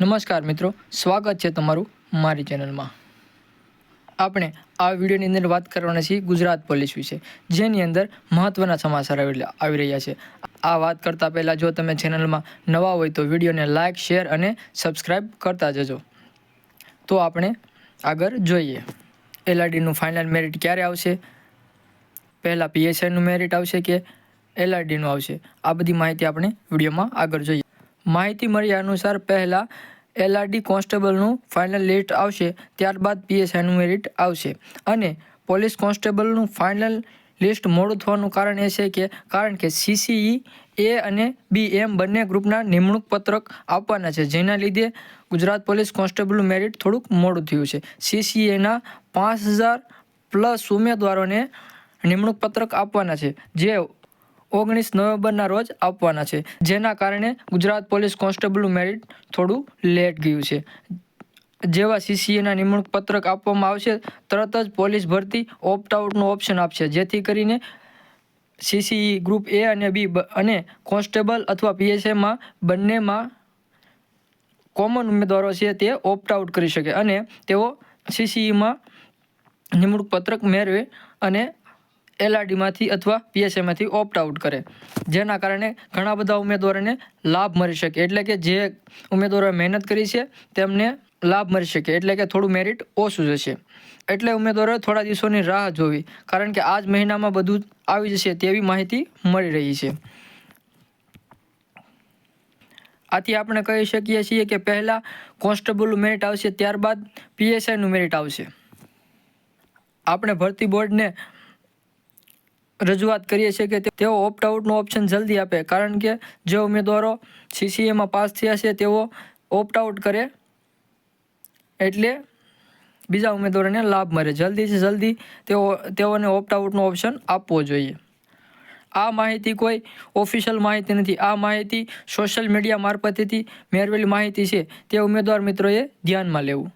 નમસ્કાર મિત્રો, સ્વાગત છે તમારું મારી ચેનલમાં। આપણે આ વિડીયોની અંદર વાત કરવાના છીએ ગુજરાત પોલીસ વિશે, જેની અંદર મહત્વના સમાચાર આવી રહ્યા છે। આ વાત કરતા પહેલાં જો તમે ચેનલમાં નવા હોય તો વિડીયોને લાઇક, શેર અને સબસ્ક્રાઈબ કરતા જજો। તો આપણે આગળ જોઈએ, એલઆરડીનું ફાઇનલ મેરિટ ક્યારે આવશે, પહેલાં પીએસઆઈનું મેરિટ આવશે કે એલઆરડીનું આવશે, આ બધી માહિતી આપણે વિડીયોમાં આગળ જોઈએ। માહિતી મળી અનુસાર પહેલાં એલઆરડી કોન્સ્ટેબલનું ફાઇનલ લિસ્ટ આવશે, ત્યારબાદ પીએસઆઈનું મેરિટ આવશે અને પોલીસ કોન્સ્ટેબલનું ફાઇનલ લિસ્ટ મોડું થવાનું કારણ કે સીસીઈ એ અને બી એમ બંને ગ્રુપના નિમણૂક પત્રક આપવાના છે, જેના લીધે ગુજરાત પોલીસ કોન્સ્ટેબલનું મેરિટ થોડુંક મોડું થયું છે। સીસીએના 5000+ ઉમેદવારોને નિમણૂક પત્રક આપવાના છે, જે 19 નવેમ્બરના રોજ આપવાના છે, જેના કારણે ગુજરાત પોલીસ કોન્સ્ટેબલનું મેરિટ થોડું લેટ ગયું છે। જેવા સીસીએના નિમણૂક પત્રક આપવામાં આવશે, તરત જ પોલીસ ભરતી ઓપ્ટ આઉટનો ઓપ્શન આપશે, જેથી કરીને સીસીઈ ગ્રુપ એ અને બી અને કોન્સ્ટેબલ અથવા પીએસઆઈમાં બંનેમાં કોમન ઉમેદવારો છે તે ઓપ્ટ આઉટ કરી શકે અને તેઓ સીસીઈમાં નિમણૂક પત્રક મેળવે અને એલઆરડીમાંથી અથવા પીએસઆઈમાંથી ઓપ્ટ આઉટ કરે, જેના કારણે ઘણા બધા ઉમેદવારોને લાભ મળી શકે, એટલે કે જે ઉમેદવારોએ મહેનત કરી છે તેમને લાભ મળી શકે, એટલે કે થોડું મેરિટ ઓછું જશે। એટલે ઉમેદવારોએ થોડા દિવસોની રાહ જોવી, કારણ કે આ જ મહિનામાં બધું આવી જશે તેવી માહિતી મળી રહી છે। આથી આપણે કહી શકીએ છીએ કે પહેલાં કોન્સ્ટેબલનું મેરિટ આવશે, ત્યારબાદ પીએસઆઈનું મેરિટ આવશે। આપણે ભરતી બોર્ડને રજૂઆત કરીએ છીએ કે તેઓ ઓપ્ટ આઉટનો ઓપ્શન જલ્દી આપે, કારણ કે જે ઉમેદવારો સીસીએમાં પાસ થયા છે તેઓ ઓપ્ટ આઉટ કરે એટલે બીજા ઉમેદવારોને લાભ મળે, જલ્દીથી જલ્દી તેઓને ઓપ્ટ આઉટનો ઓપ્શન આપવો જોઈએ। આ માહિતી કોઈ ઓફિશિયલ માહિતી નથી, આ માહિતી સોશિયલ મીડિયા મારફતેથી મેળવેલી માહિતી છે, તે ઉમેદવાર મિત્રોએ ધ્યાનમાં લેવું।